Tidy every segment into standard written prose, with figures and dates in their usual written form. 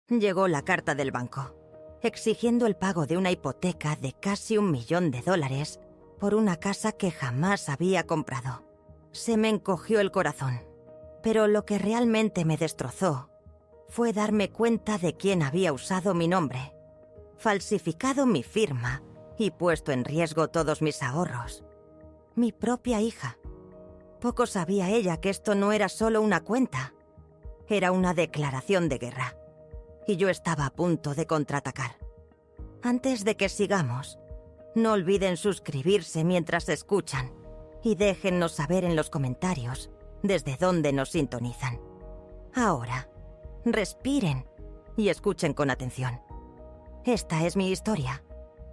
Llegó la carta del banco, exigiendo el pago de una hipoteca de casi $1 millón por una casa que jamás había comprado. Se me encogió el corazón, pero lo que realmente me destrozó fue darme cuenta de quién había usado mi nombre, falsificado mi firma y puesto en riesgo todos mis ahorros. Mi propia hija. Poco sabía ella que esto no era solo una cuenta, era una declaración de guerra. Y yo estaba a punto de contraatacar. Antes de que sigamos, no olviden suscribirse mientras escuchan y déjennos saber en los comentarios desde dónde nos sintonizan. Ahora, respiren y escuchen con atención. Esta es mi historia.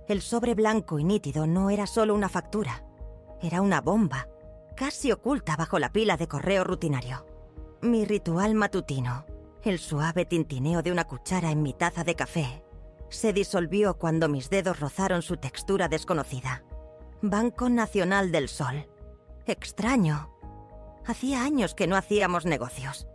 El sobre blanco y nítido no era solo una factura, era una bomba, casi oculta bajo la pila de correo rutinario. Mi ritual matutino, el suave tintineo de una cuchara en mi taza de café, se disolvió cuando mis dedos rozaron su textura desconocida. Banco Nacional del Sol. Extraño. Hacía años que no hacíamos negocios.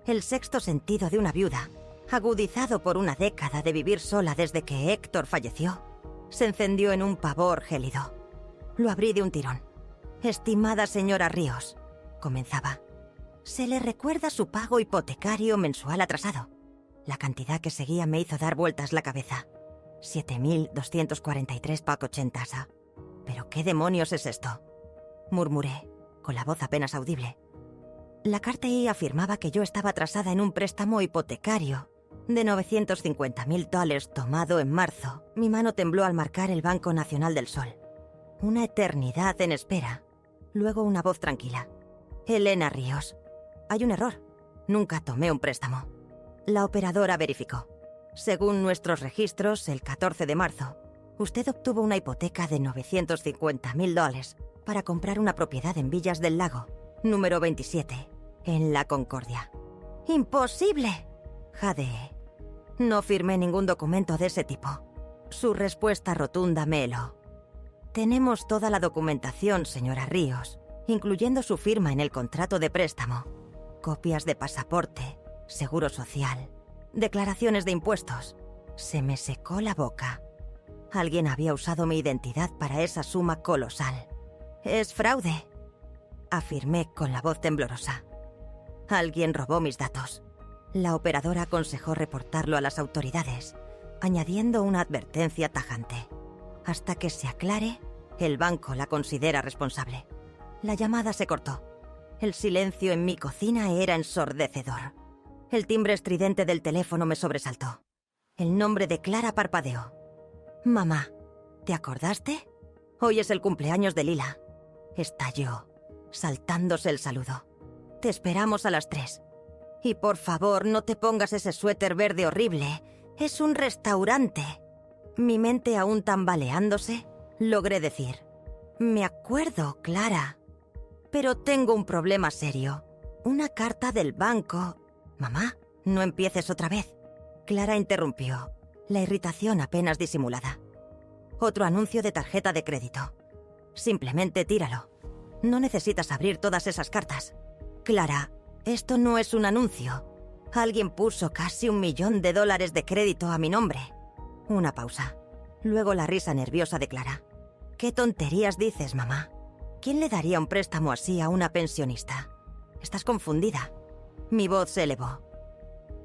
El sexto sentido de una viuda, agudizado por una década de vivir sola desde que Héctor falleció, se encendió en un pavor gélido. Lo abrí de un tirón. «Estimada señora Ríos», comenzaba, «se le recuerda su pago hipotecario mensual atrasado». La cantidad que seguía me hizo dar vueltas la cabeza. 7.243,80. ¿Pero qué demonios es esto?, murmuré, con la voz apenas audible. La carta afirmaba que yo estaba atrasada en un préstamo hipotecario de $950.000 tomado en marzo. Mi mano tembló al marcar el Banco Nacional del Sol. Una eternidad en espera. Luego una voz tranquila. «Elena Ríos, hay un error. Nunca tomé un préstamo». La operadora verificó. Según nuestros registros, el 14 de marzo, usted obtuvo una hipoteca de $950.000 para comprar una propiedad en Villas del Lago, número 27, en La Concordia. «¡Imposible!», jadeé. No firmé ningún documento de ese tipo. Su respuesta rotunda me heló. «Tenemos toda la documentación, señora Ríos, incluyendo su firma en el contrato de préstamo, copias de pasaporte, seguro social, declaraciones de impuestos». Se me secó la boca. Alguien había usado mi identidad para esa suma colosal. «Es fraude», afirmé con la voz temblorosa. «Alguien robó mis datos». La operadora aconsejó reportarlo a las autoridades, añadiendo una advertencia tajante. «Hasta que se aclare, el banco la considera responsable». La llamada se cortó. El silencio en mi cocina era ensordecedor. El timbre estridente del teléfono me sobresaltó. El nombre de Clara parpadeó. «Mamá, ¿te acordaste? Hoy es el cumpleaños de Lila». Estalló, saltándose el saludo. «Te esperamos a las 3. Y por favor, no te pongas ese suéter verde horrible. Es un restaurante». Mi mente aún tambaleándose, logré decir: «Me acuerdo, Clara. Pero tengo un problema serio. Una carta del banco». «Mamá, no empieces otra vez». Clara interrumpió, la irritación apenas disimulada. «Otro anuncio de tarjeta de crédito. Simplemente tíralo. No necesitas abrir todas esas cartas». «Clara, esto no es un anuncio. Alguien puso casi $1 millón de crédito a mi nombre». Una pausa. Luego la risa nerviosa de Clara. «¿Qué tonterías dices, mamá? ¿Quién le daría un préstamo así a una pensionista? Estás confundida». Mi voz se elevó.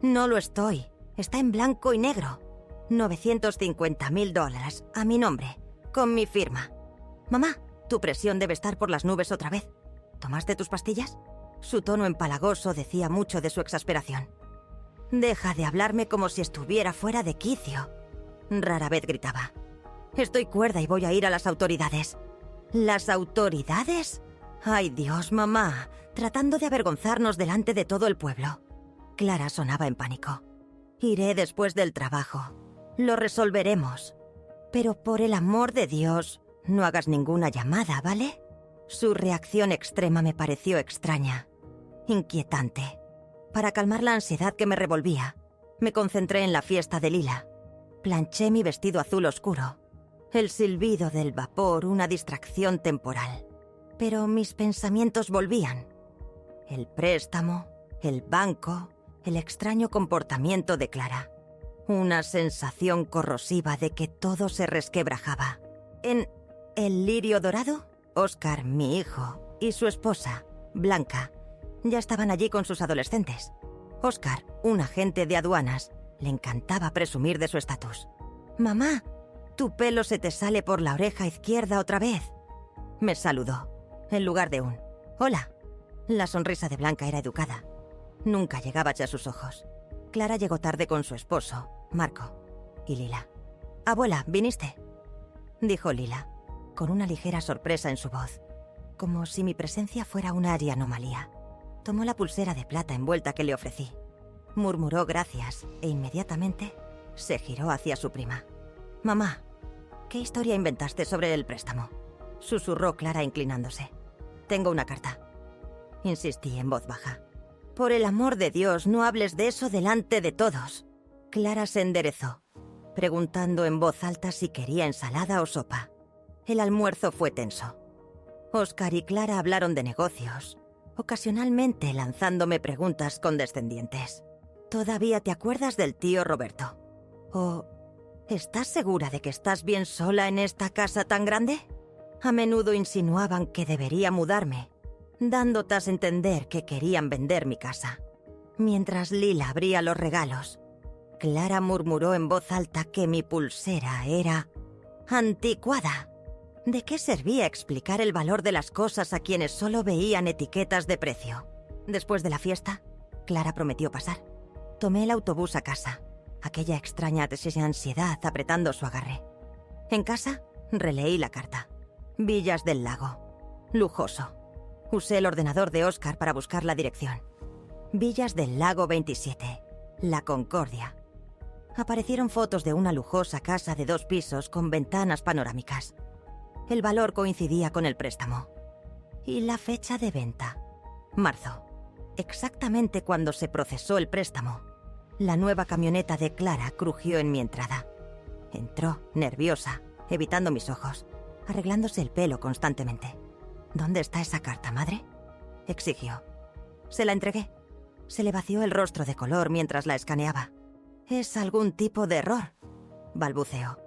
«No lo estoy. Está en blanco y negro. $950.000 a mi nombre, con mi firma. Mamá, tu presión debe estar por las nubes otra vez. ¿Tomaste tus pastillas?». Su tono empalagoso decía mucho de su exasperación. «Deja de hablarme como si estuviera fuera de quicio». Rara vez gritaba. «Estoy cuerda y voy a ir a las autoridades». «¿Las autoridades? Ay, Dios, mamá, tratando de avergonzarnos delante de todo el pueblo». Clara sonaba en pánico. «Iré después del trabajo. Lo resolveremos. Pero por el amor de Dios, no hagas ninguna llamada, ¿vale?». Su reacción extrema me pareció extraña, inquietante. Para calmar la ansiedad que me revolvía, me concentré en la fiesta de Lila. Planché mi vestido azul oscuro. El silbido del vapor, una distracción temporal. Pero mis pensamientos volvían. El préstamo, el banco, el extraño comportamiento de Clara. Una sensación corrosiva de que todo se resquebrajaba. En el Lirio Dorado, Oscar, mi hijo, y su esposa, Blanca, ya estaban allí con sus adolescentes. Oscar, un agente de aduanas, le encantaba presumir de su estatus. «Mamá, tu pelo se te sale por la oreja izquierda otra vez». Me saludó, en lugar de un «Hola». La sonrisa de Blanca era educada. Nunca llegaba ya a sus ojos. Clara llegó tarde con su esposo, Marco, y Lila. «Abuela, ¿viniste?», dijo Lila, con una ligera sorpresa en su voz, como si mi presencia fuera una anomalía. Tomó la pulsera de plata envuelta que le ofrecí. Murmuró gracias e inmediatamente se giró hacia su prima. «Mamá, ¿qué historia inventaste sobre el préstamo?», susurró Clara inclinándose. «Tengo una carta», insistí en voz baja. «Por el amor de Dios, no hables de eso delante de todos». Clara se enderezó, preguntando en voz alta si quería ensalada o sopa. El almuerzo fue tenso. Oscar y Clara hablaron de negocios, ocasionalmente lanzándome preguntas condescendientes. «¿Todavía te acuerdas del tío Roberto?», o «¿Estás segura de que estás bien sola en esta casa tan grande?». A menudo insinuaban que debería mudarme, dándotas a entender que querían vender mi casa. Mientras Lila abría los regalos, Clara murmuró en voz alta que mi pulsera era anticuada. ¿De qué servía explicar el valor de las cosas a quienes solo veían etiquetas de precio? Después de la fiesta, Clara prometió pasar. Tomé el autobús a casa, aquella extraña ansiedad apretando su agarre. En casa, releí la carta. Villas del Lago. Lujoso. Usé el ordenador de Oscar para buscar la dirección. Villas del Lago 27. La Concordia. Aparecieron fotos de una lujosa casa de 2 pisos con ventanas panorámicas. El valor coincidía con el préstamo. Y la fecha de venta. Marzo. Exactamente cuando se procesó el préstamo. La nueva camioneta de Clara crujió en mi entrada. Entró, nerviosa, evitando mis ojos, arreglándose el pelo constantemente. «¿Dónde está esa carta, madre?», exigió. Se la entregué. Se le vació el rostro de color mientras la escaneaba. «Es algún tipo de error», balbuceó.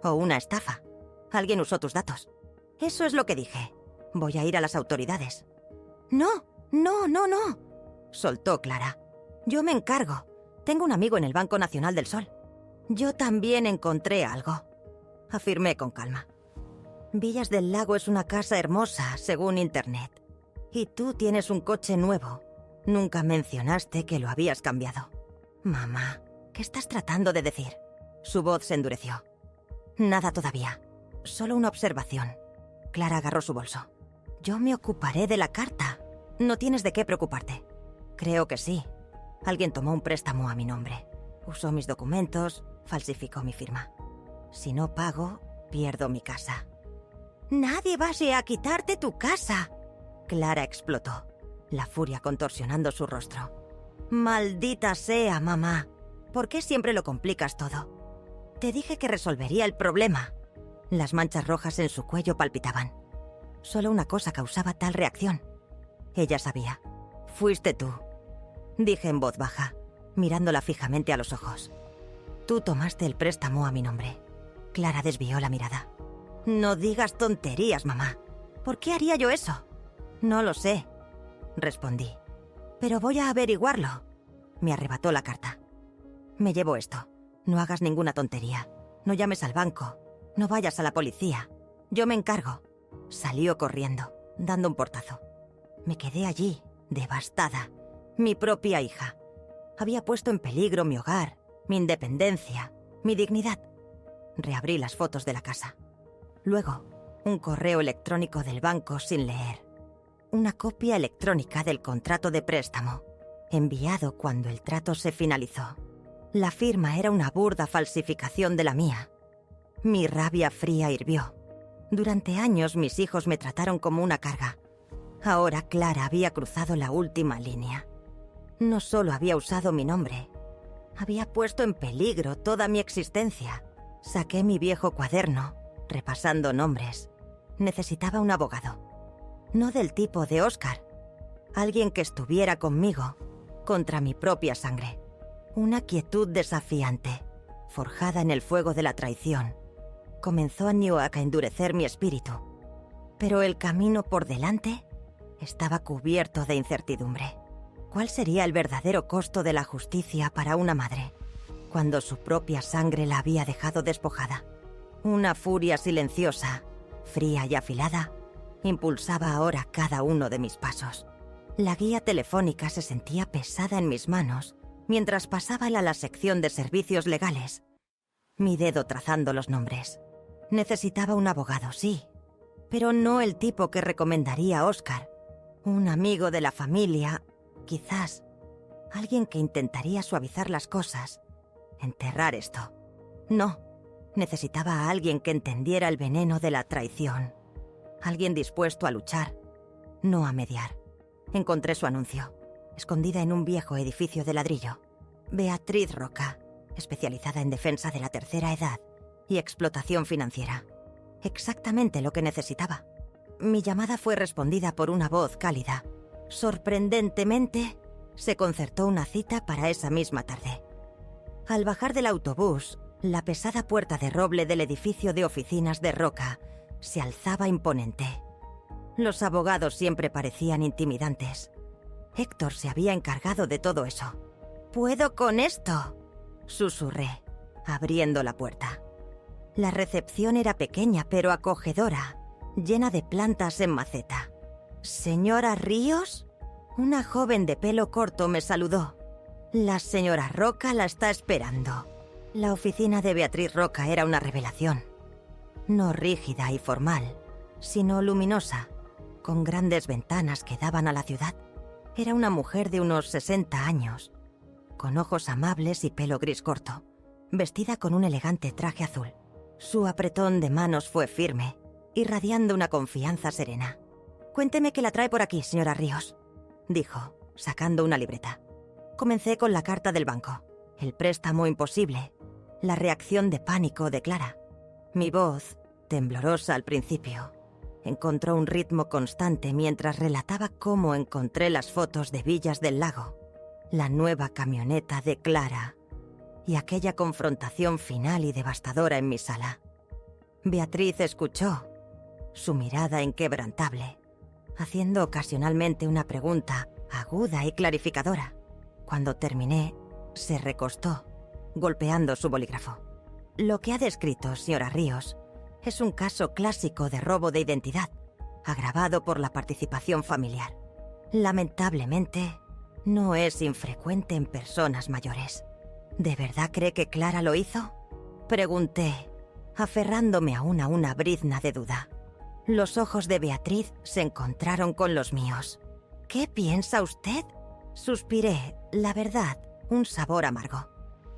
«O una estafa. Alguien usó tus datos». «Eso es lo que dije. Voy a ir a las autoridades». «No, no, no, no», soltó Clara. «Yo me encargo. Tengo un amigo en el Banco Nacional del Sol». «Yo también encontré algo», afirmé con calma. «Villas del Lago es una casa hermosa, según Internet. Y tú tienes un coche nuevo. Nunca mencionaste que lo habías cambiado». «Mamá, ¿qué estás tratando de decir?». Su voz se endureció. «Nada todavía. Solo una observación». Clara agarró su bolso. «Yo me ocuparé de la carta. No tienes de qué preocuparte». «Creo que sí. Alguien tomó un préstamo a mi nombre. Usó mis documentos, falsificó mi firma. Si no pago, pierdo mi casa». «Nadie va a quitarte tu casa». Clara explotó, la furia contorsionando su rostro. «Maldita sea, mamá. ¿Por qué siempre lo complicas todo? Te dije que resolvería el problema». Las manchas rojas en su cuello palpitaban. Solo una cosa causaba tal reacción. Ella sabía. «Fuiste tú», dije en voz baja, mirándola fijamente a los ojos. «Tú tomaste el préstamo a mi nombre». Clara desvió la mirada. «No digas tonterías, mamá. ¿Por qué haría yo eso?». «No lo sé», respondí. «Pero voy a averiguarlo». Me arrebató la carta. «Me llevo esto. No hagas ninguna tontería. No llames al banco. No vayas a la policía. Yo me encargo». Salió corriendo, dando un portazo. Me quedé allí, devastada. Mi propia hija. Había puesto en peligro mi hogar, mi independencia, mi dignidad. Reabrí las fotos de la casa. Luego, un correo electrónico del banco sin leer. Una copia electrónica del contrato de préstamo, enviado cuando el trato se finalizó. La firma era una burda falsificación de la mía. Mi rabia fría hirvió. Durante años mis hijos me trataron como una carga. Ahora Clara había cruzado la última línea. No solo había usado mi nombre, había puesto en peligro toda mi existencia. Saqué mi viejo cuaderno, repasando nombres. Necesitaba un abogado. No del tipo de Oscar. Alguien que estuviera conmigo, contra mi propia sangre. Una quietud desafiante, forjada en el fuego de la traición, comenzó a endurecer mi espíritu. Pero el camino por delante estaba cubierto de incertidumbre. ¿Cuál sería el verdadero costo de la justicia para una madre, cuando su propia sangre la había dejado despojada? Una furia silenciosa, fría y afilada, impulsaba ahora cada uno de mis pasos. La guía telefónica se sentía pesada en mis manos mientras pasaba a la sección de servicios legales, mi dedo trazando los nombres. Necesitaba un abogado, sí, pero no el tipo que recomendaría Oscar. Un amigo de la familia, quizás. Alguien que intentaría suavizar las cosas, enterrar esto. No, necesitaba a alguien que entendiera el veneno de la traición. Alguien dispuesto a luchar, no a mediar. Encontré su anuncio, escondida en un viejo edificio de ladrillo. Beatriz Roca, especializada en defensa de la tercera edad y explotación financiera. Exactamente lo que necesitaba. Mi llamada fue respondida por una voz cálida. Sorprendentemente, se concertó una cita para esa misma tarde. Al bajar del autobús, la pesada puerta de roble del edificio de oficinas de Roca se alzaba imponente. Los abogados siempre parecían intimidantes. Héctor se había encargado de todo eso. «¿Puedo con esto?», susurré, abriendo la puerta. La recepción era pequeña pero acogedora, llena de plantas en maceta. «¿Señora Ríos?». Una joven de pelo corto me saludó. «La señora Roca la está esperando». La oficina de Beatriz Roca era una revelación. No rígida y formal, sino luminosa, con grandes ventanas que daban a la ciudad. Era una mujer de unos 60 años, con ojos amables y pelo gris corto, vestida con un elegante traje azul. Su apretón de manos fue firme, irradiando una confianza serena. «Cuénteme qué la trae por aquí, señora Ríos», dijo, sacando una libreta. Comencé con la carta del banco, el préstamo imposible, la reacción de pánico de Clara. Mi voz, temblorosa al principio, encontró un ritmo constante mientras relataba cómo encontré las fotos de Villas del Lago, la nueva camioneta de Clara y aquella confrontación final y devastadora en mi sala. Beatriz escuchó, su mirada inquebrantable, haciendo ocasionalmente una pregunta aguda y clarificadora. Cuando terminé, se recostó, golpeando su bolígrafo. «Lo que ha descrito, señora Ríos, es un caso clásico de robo de identidad, agravado por la participación familiar. Lamentablemente, no es infrecuente en personas mayores». «¿De verdad cree que Clara lo hizo?», pregunté, aferrándome aún a una brizna de duda. Los ojos de Beatriz se encontraron con los míos. «¿Qué piensa usted?», suspiré, la verdad, un sabor amargo.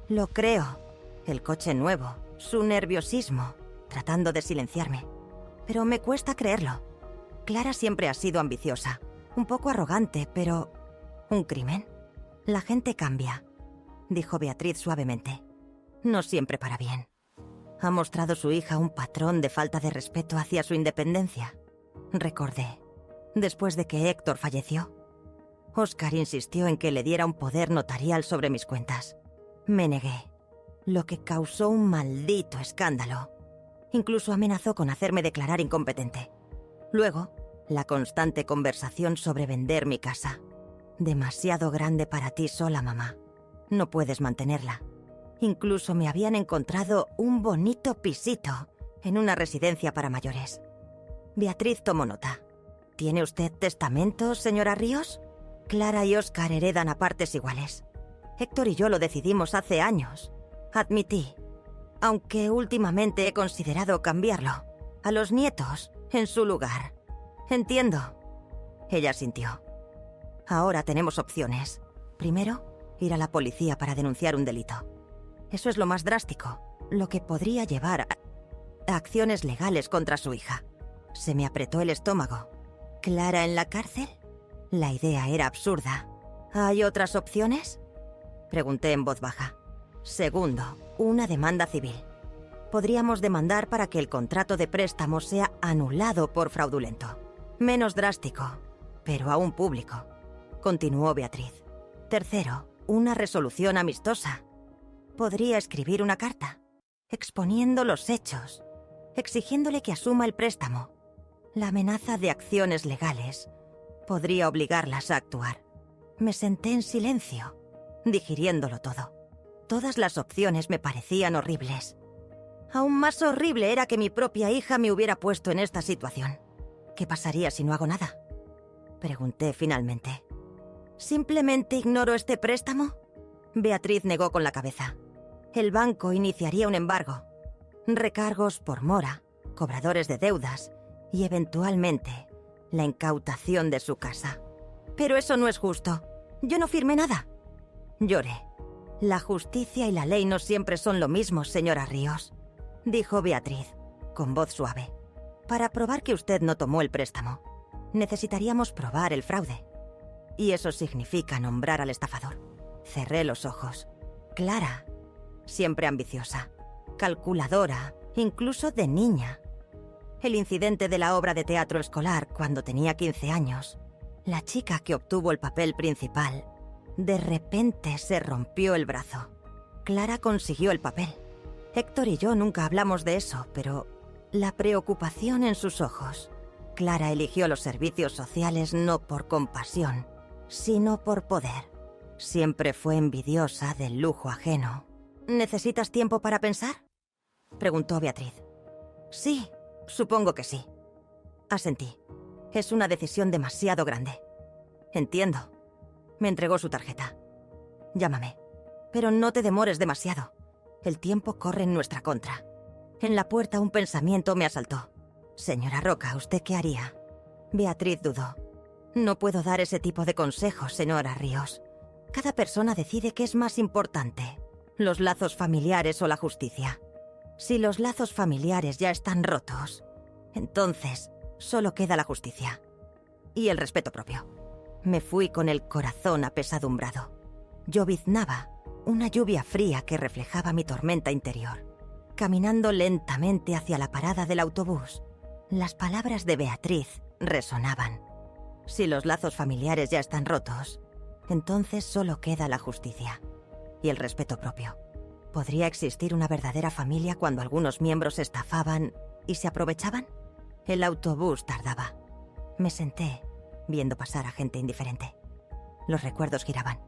«Lo creo. El coche nuevo, su nerviosismo, tratando de silenciarme. Pero me cuesta creerlo. Clara siempre ha sido ambiciosa, un poco arrogante, pero... ¿un crimen? La gente cambia», dijo Beatriz suavemente. «No siempre para bien. Ha mostrado su hija un patrón de falta de respeto hacia su independencia». Recordé, después de que Héctor falleció, Oscar insistió en que le diera un poder notarial sobre mis cuentas. Me negué, lo que causó un maldito escándalo. Incluso amenazó con hacerme declarar incompetente. Luego, la constante conversación sobre vender mi casa. «Demasiado grande para ti sola, mamá. No puedes mantenerla». Incluso me habían encontrado un bonito pisito en una residencia para mayores. Beatriz tomó nota. «¿Tiene usted testamento, señora Ríos?». «Clara y Oscar heredan a partes iguales. Héctor y yo lo decidimos hace años», admití, aunque últimamente he considerado cambiarlo. «A los nietos, en su lugar». «Entiendo». Ella asintió. «Ahora tenemos opciones. Primero, ir a la policía para denunciar un delito. Eso es lo más drástico, lo que podría llevar a acciones legales contra su hija». Se me apretó el estómago. ¿Clara en la cárcel? La idea era absurda. «¿Hay otras opciones?», pregunté en voz baja. «Segundo, una demanda civil. Podríamos demandar para que el contrato de préstamo sea anulado por fraudulento. Menos drástico, pero aún público», continuó Beatriz. «Tercero, una resolución amistosa. Podría escribir una carta, exponiendo los hechos, exigiéndole que asuma el préstamo. La amenaza de acciones legales podría obligarlas a actuar. Me senté en silencio, digiriéndolo todo. Todas las opciones me parecían horribles. Aún más horrible era que mi propia hija me hubiera puesto en esta situación. ¿Qué pasaría si no hago nada? Pregunté finalmente. ¿Simplemente ignoro este préstamo? Beatriz negó con la cabeza. El banco iniciaría un embargo. Recargos por mora, cobradores de deudas y, eventualmente, la incautación de su casa. Pero eso no es justo. Yo no firmé nada. Lloré. La justicia y la ley no siempre son lo mismo, señora Ríos, dijo Beatriz, con voz suave. Para probar que usted no tomó el préstamo, necesitaríamos probar el fraude. Y eso significa nombrar al estafador. Cerré los ojos. Clara, siempre ambiciosa, calculadora, incluso de niña. El incidente de la obra de teatro escolar cuando tenía 15 años. La chica que obtuvo el papel principal, de repente se rompió el brazo. Clara consiguió el papel. Héctor y yo nunca hablamos de eso, pero la preocupación en sus ojos. Clara eligió los servicios sociales no por compasión, sino por poder. Siempre fue envidiosa del lujo ajeno. ¿Necesitas tiempo para pensar?, preguntó Beatriz. Sí, supongo que sí. Asentí. Es una decisión demasiado grande. Entiendo. Me entregó su tarjeta. Llámame. Pero no te demores demasiado. El tiempo corre en nuestra contra. En la puerta un pensamiento me asaltó. Señora Roca, ¿usted qué haría? Beatriz dudó. No puedo dar ese tipo de consejos, señora Ríos. Cada persona decide qué es más importante, los lazos familiares o la justicia. Si los lazos familiares ya están rotos, entonces solo queda la justicia. Y el respeto propio. Me fui con el corazón apesadumbrado. Lloviznaba, una lluvia fría que reflejaba mi tormenta interior. Caminando lentamente hacia la parada del autobús, las palabras de Beatriz resonaban. Si los lazos familiares ya están rotos, entonces solo queda la justicia y el respeto propio. ¿Podría existir una verdadera familia cuando algunos miembros estafaban y se aprovechaban? El autobús tardaba. Me senté, viendo pasar a gente indiferente. Los recuerdos giraban.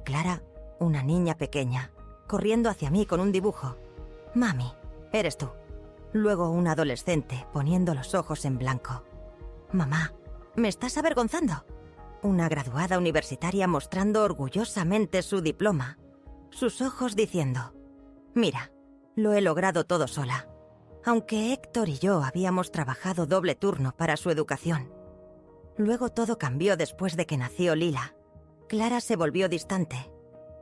Clara, una niña pequeña, corriendo hacia mí con un dibujo. Mami, eres tú. Luego un adolescente poniendo los ojos en blanco. Mamá, ¿me estás avergonzando? Una graduada universitaria mostrando orgullosamente su diploma. Sus ojos diciendo: mira, lo he logrado todo sola. Aunque Héctor y yo habíamos trabajado doble turno para su educación. Luego todo cambió después de que nació Lila. Clara se volvió distante.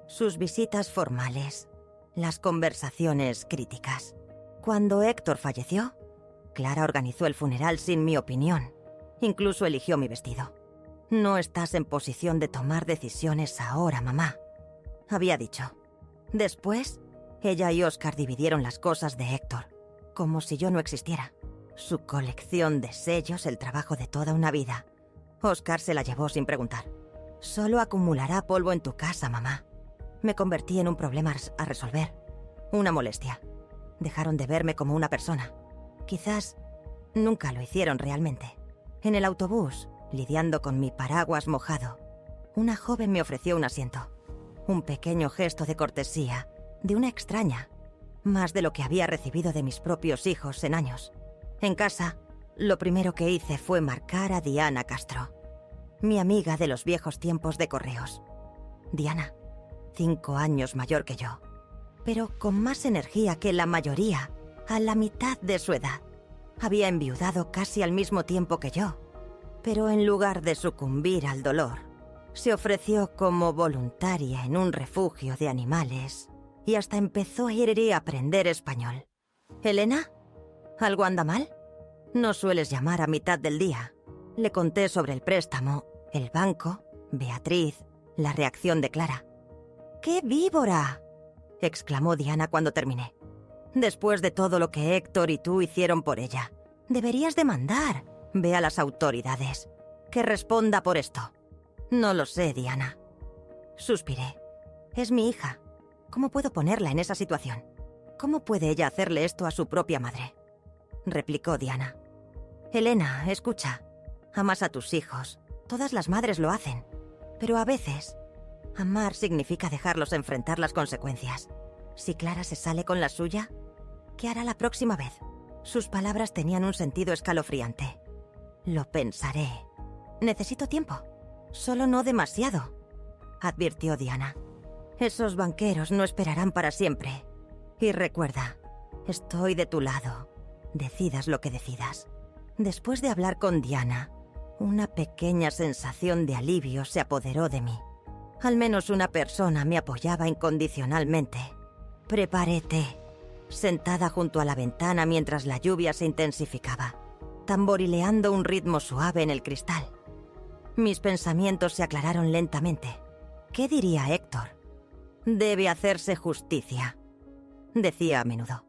Sus visitas formales, las conversaciones críticas. Cuando Héctor falleció, Clara organizó el funeral sin mi opinión. Incluso eligió mi vestido. No estás en posición de tomar decisiones ahora, mamá, había dicho. Después, ella y Oscar dividieron las cosas de Héctor, como si yo no existiera. Su colección de sellos, el trabajo de toda una vida. Oscar se la llevó sin preguntar. Solo acumulará polvo en tu casa, mamá. Me convertí en un problema a resolver. Una molestia. Dejaron de verme como una persona. Quizás nunca lo hicieron realmente. En el autobús, lidiando con mi paraguas mojado, una joven me ofreció un asiento. Un pequeño gesto de cortesía, de una extraña, más de lo que había recibido de mis propios hijos en años. En casa, lo primero que hice fue marcar a Diana Castro, mi amiga de los viejos tiempos de correos. Diana, 5 años mayor que yo, pero con más energía que la mayoría, a la mitad de su edad. Había enviudado casi al mismo tiempo que yo, pero en lugar de sucumbir al dolor, se ofreció como voluntaria en un refugio de animales y hasta empezó a ir y aprender español. ¿Elena? ¿Algo anda mal? No sueles llamar a mitad del día. Le conté sobre el préstamo, el banco, Beatriz, la reacción de Clara. ¡Qué víbora!, exclamó Diana cuando terminé. Después de todo lo que Héctor y tú hicieron por ella, deberías demandar. Ve a las autoridades. Que responda por esto. No lo sé, Diana. Suspiré. Es mi hija. ¿Cómo puedo ponerla en esa situación? ¿Cómo puede ella hacerle esto a su propia madre? Replicó Diana. Elena, escucha. Amas a tus hijos. Todas las madres lo hacen. Pero a veces, amar significa dejarlos enfrentar las consecuencias. Si Clara se sale con la suya, ¿qué hará la próxima vez? Sus palabras tenían un sentido escalofriante. Lo pensaré. Necesito tiempo. Solo no demasiado, advirtió Diana. Esos banqueros no esperarán para siempre. Y recuerda, estoy de tu lado. Decidas lo que decidas. Después de hablar con Diana, una pequeña sensación de alivio se apoderó de mí. Al menos una persona me apoyaba incondicionalmente. Preparé té, sentada junto a la ventana mientras la lluvia se intensificaba, tamborileando un ritmo suave en el cristal. Mis pensamientos se aclararon lentamente. ¿Qué diría Héctor? Debe hacerse justicia, decía a menudo.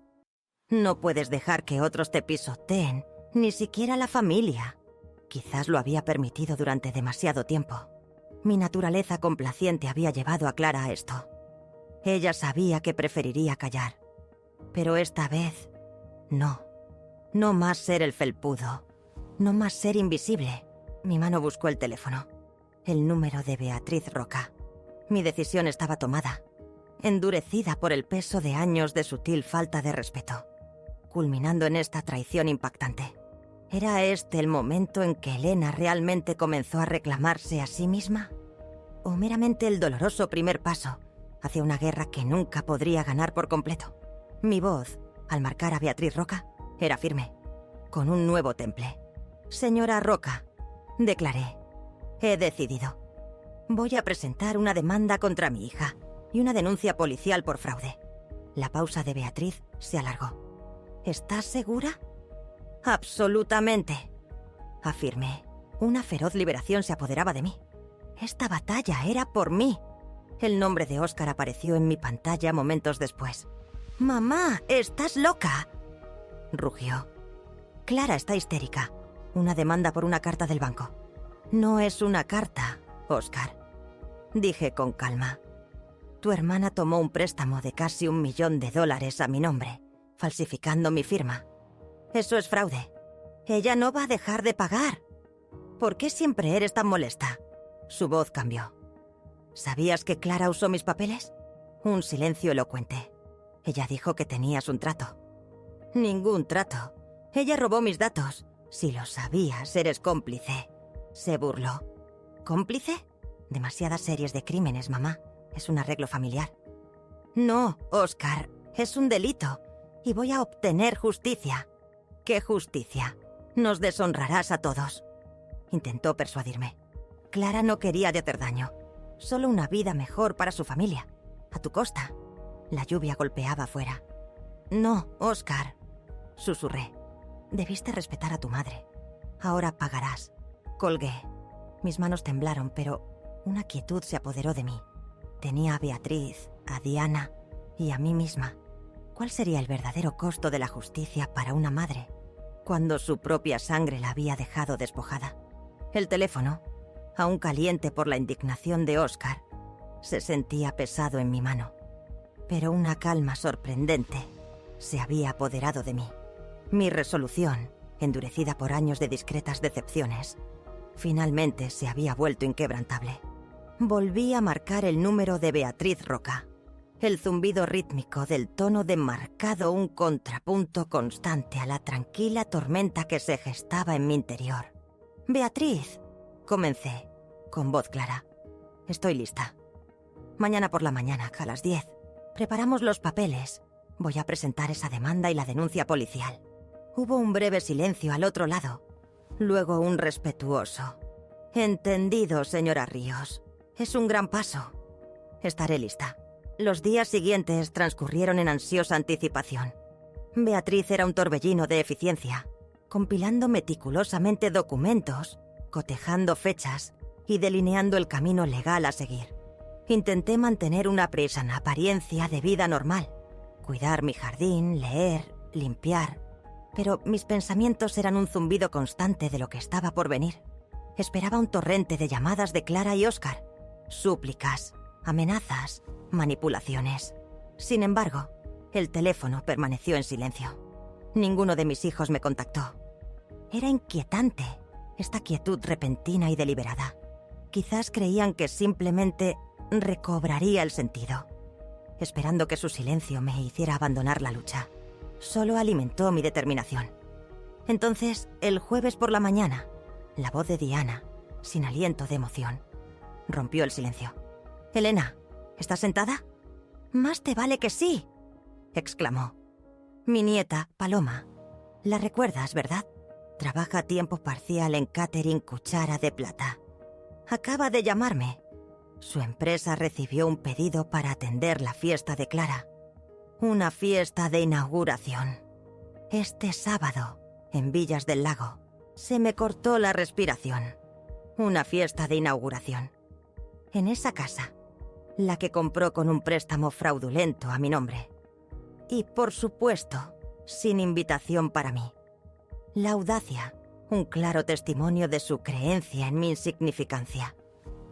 No puedes dejar que otros te pisoteen, ni siquiera la familia. Quizás lo había permitido durante demasiado tiempo. Mi naturaleza complaciente había llevado a Clara a esto. Ella sabía que preferiría callar. Pero esta vez, no. No más ser el felpudo. No más ser invisible. Mi mano buscó el teléfono. El número de Beatriz Roca. Mi decisión estaba tomada, endurecida por el peso de años de sutil falta de respeto, culminando en esta traición impactante. ¿Era este el momento en que Elena realmente comenzó a reclamarse a sí misma? ¿O meramente el doloroso primer paso hacia una guerra que nunca podría ganar por completo? Mi voz, al marcar a Beatriz Roca, era firme, con un nuevo temple. Señora Roca, declaré, he decidido. Voy a presentar una demanda contra mi hija y una denuncia policial por fraude. La pausa de Beatriz se alargó. ¿Estás segura? Absolutamente, afirmé. Una feroz liberación se apoderaba de mí. Esta batalla era por mí. El nombre de Óscar apareció en mi pantalla momentos después. «Mamá, ¿estás loca?», rugió. «Clara está histérica. Una demanda por una carta del banco». «No es una carta, Óscar», dije con calma. «Tu hermana tomó un préstamo de casi $1 millón a mi nombre, falsificando mi firma. Eso es fraude. Ella no va a dejar de pagar. ¿Por qué siempre eres tan molesta?». Su voz cambió. «¿Sabías que Clara usó mis papeles?». Un silencio elocuente. Ella dijo que tenías un trato. «Ningún trato. Ella robó mis datos. Si lo sabías, eres cómplice», se burló. «¿Cómplice? Demasiadas series de crímenes, mamá. Es un arreglo familiar». «No, Óscar. Es un delito. Y voy a obtener justicia». «¿Qué justicia? Nos deshonrarás a todos». Intentó persuadirme. Clara no quería de hacer daño. Solo una vida mejor para su familia. A tu costa. La lluvia golpeaba afuera. «No, Óscar», susurré. «Debiste respetar a tu madre. Ahora pagarás». Colgué. Mis manos temblaron, pero una quietud se apoderó de mí. Tenía a Beatriz, a Diana y a mí misma. ¿Cuál sería el verdadero costo de la justicia para una madre cuando su propia sangre la había dejado despojada? El teléfono, aún caliente por la indignación de Óscar, se sentía pesado en mi mano. Pero una calma sorprendente se había apoderado de mí. Mi resolución, endurecida por años de discretas decepciones, finalmente se había vuelto inquebrantable. Volví a marcar el número de Beatriz Roca. El zumbido rítmico del tono de marcado un contrapunto constante a la tranquila tormenta que se gestaba en mi interior. «Beatriz», comencé, con voz clara. «Estoy lista. Mañana por la mañana, a las 10. Preparamos los papeles. Voy a presentar esa demanda y la denuncia policial». Hubo un breve silencio al otro lado. Luego un respetuoso. «Entendido, señora Ríos. Es un gran paso. Estaré lista». Los días siguientes transcurrieron en ansiosa anticipación. Beatriz era un torbellino de eficiencia, compilando meticulosamente documentos, cotejando fechas y delineando el camino legal a seguir. Intenté mantener una presana apariencia de vida normal, cuidar mi jardín, leer, limpiar, pero mis pensamientos eran un zumbido constante de lo que estaba por venir. Esperaba un torrente de llamadas de Clara y Óscar, súplicas, amenazas, manipulaciones. Sin embargo, el teléfono permaneció en silencio. Ninguno de mis hijos me contactó. Era inquietante, esta quietud repentina y deliberada. Quizás creían que simplemente recobraría el sentido. Esperando que su silencio me hiciera abandonar la lucha. Solo alimentó mi determinación. Entonces, el jueves por la mañana, la voz de Diana, sin aliento de emoción, rompió el silencio. «Elena, ¿estás sentada?» «Más te vale que sí», exclamó. «Mi nieta, Paloma. La recuerdas, ¿verdad? Trabaja a tiempo parcial en Catering Cuchara de Plata. Acaba de llamarme. Su empresa recibió un pedido para atender la fiesta de Clara. Una fiesta de inauguración. Este sábado, en Villas del Lago, se me cortó la respiración. Una fiesta de inauguración. En esa casa, la que compró con un préstamo fraudulento a mi nombre. Y, por supuesto, sin invitación para mí. La audacia, un claro testimonio de su creencia en mi insignificancia.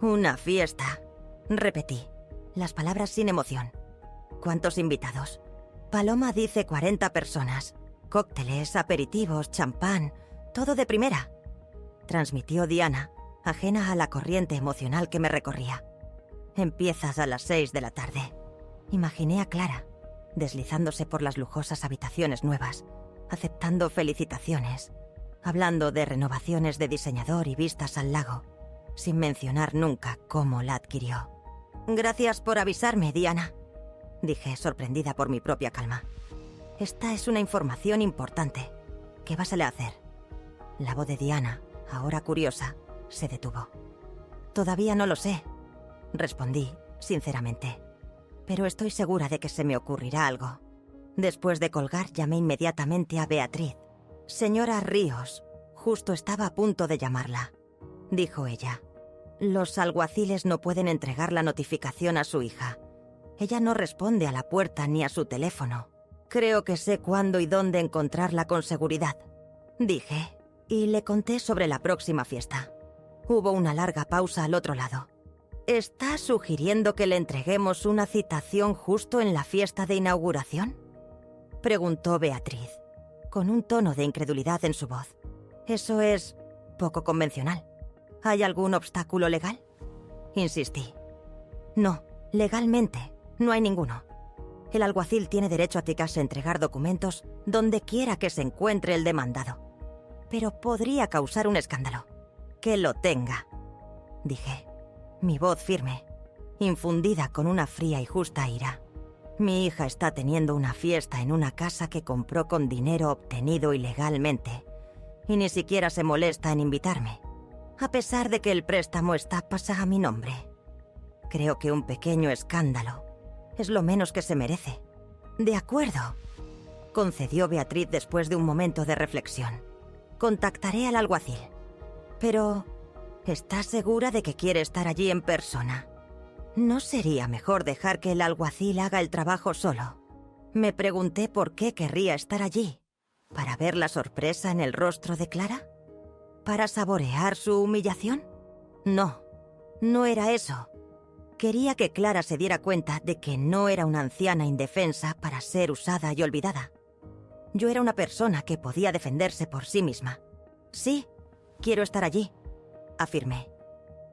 Una fiesta, repetí, las palabras sin emoción. ¿Cuántos invitados? Paloma dice 40 personas. Cócteles, aperitivos, champán, todo de primera. Transmitió Diana, ajena a la corriente emocional que me recorría. Empiezas a las 6 de la tarde. Imaginé a Clara, deslizándose por las lujosas habitaciones nuevas, aceptando felicitaciones, hablando de renovaciones de diseñador y vistas al lago, sin mencionar nunca cómo la adquirió. «Gracias por avisarme, Diana», dije, sorprendida por mi propia calma. «Esta es una información importante. ¿Qué vas a hacer?» La voz de Diana, ahora curiosa, se detuvo. «Todavía no lo sé», respondí, sinceramente. «Pero estoy segura de que se me ocurrirá algo». Después de colgar, llamé inmediatamente a Beatriz. «Señora Ríos, justo estaba a punto de llamarla», dijo ella. «Los alguaciles no pueden entregar la notificación a su hija. Ella no responde a la puerta ni a su teléfono. Creo que sé cuándo y dónde encontrarla con seguridad», dije, y le conté sobre la próxima fiesta. Hubo una larga pausa al otro lado. «¿Está sugiriendo que le entreguemos una citación justo en la fiesta de inauguración?», preguntó Beatriz, con un tono de incredulidad en su voz. «Eso es poco convencional. ¿Hay algún obstáculo legal?», insistí. «No, legalmente, no hay ninguno. El alguacil tiene derecho a ticarse a entregar documentos donde quiera que se encuentre el demandado. Pero podría causar un escándalo. Que lo tenga», dije, mi voz firme, infundida con una fría y justa ira. «Mi hija está teniendo una fiesta en una casa que compró con dinero obtenido ilegalmente y ni siquiera se molesta en invitarme, a pesar de que el préstamo está pasado a mi nombre. Creo que un pequeño escándalo es lo menos que se merece». «De acuerdo», concedió Beatriz después de un momento de reflexión. «Contactaré al alguacil. Pero, ¿estás segura de que quiere estar allí en persona? ¿No sería mejor dejar que el alguacil haga el trabajo solo?». Me pregunté por qué querría estar allí. ¿Para ver la sorpresa en el rostro de Clara? ¿Para saborear su humillación? No, no era eso. Quería que Clara se diera cuenta de que no era una anciana indefensa para ser usada y olvidada. Yo era una persona que podía defenderse por sí misma. «Sí, quiero estar allí», afirmé.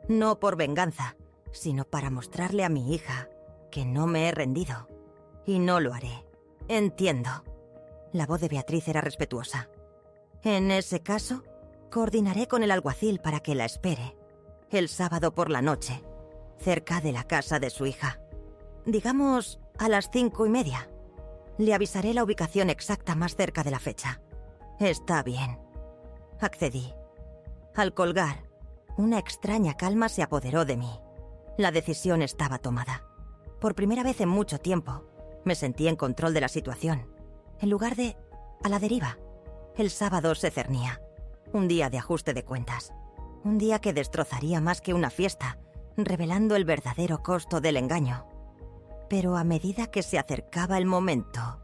«No por venganza, sino para mostrarle a mi hija que no me he rendido. Y no lo haré. Entiendo». La voz de Beatriz era respetuosa. «En ese caso, coordinaré con el alguacil para que la espere el sábado por la noche, cerca de la casa de su hija. Digamos a las 5:30. Le avisaré la ubicación exacta más cerca de la fecha». «Está bien», accedí. Al colgar, una extraña calma se apoderó de mí. La decisión estaba tomada. Por primera vez en mucho tiempo, me sentí en control de la situación, en lugar de a la deriva. El sábado se cernía. Un día de ajuste de cuentas. Un día que destrozaría más que una fiesta, revelando el verdadero costo del engaño. Pero a medida que se acercaba el momento,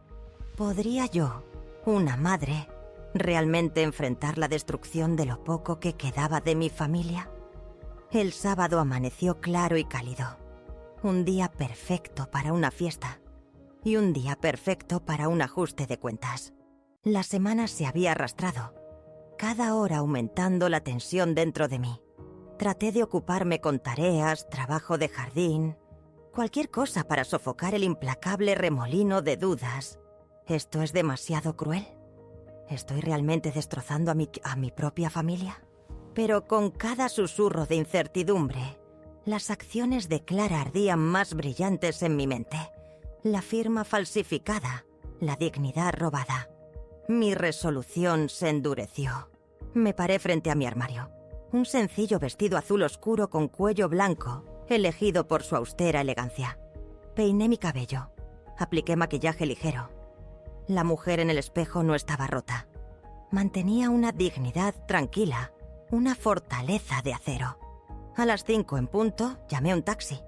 ¿podría yo, una madre, realmente enfrentar la destrucción de lo poco que quedaba de mi familia? El sábado amaneció claro y cálido. Un día perfecto para una fiesta. y un día perfecto para un ajuste de cuentas. La semana se había arrastrado, cada hora aumentando la tensión dentro de mí. Traté de ocuparme con tareas, trabajo de jardín, cualquier cosa para sofocar el implacable remolino de dudas. ¿Esto es demasiado cruel? ¿Estoy realmente destrozando a mi propia familia? Pero con cada susurro de incertidumbre, las acciones de Clara ardían más brillantes en mi mente. La firma falsificada, la dignidad robada. Mi resolución se endureció. Me paré frente a mi armario. Un sencillo vestido azul oscuro con cuello blanco, elegido por su austera elegancia. Peiné mi cabello. Apliqué maquillaje ligero. La mujer en el espejo no estaba rota. Mantenía una dignidad tranquila, una fortaleza de acero. A las 5 en punto, llamé un taxi.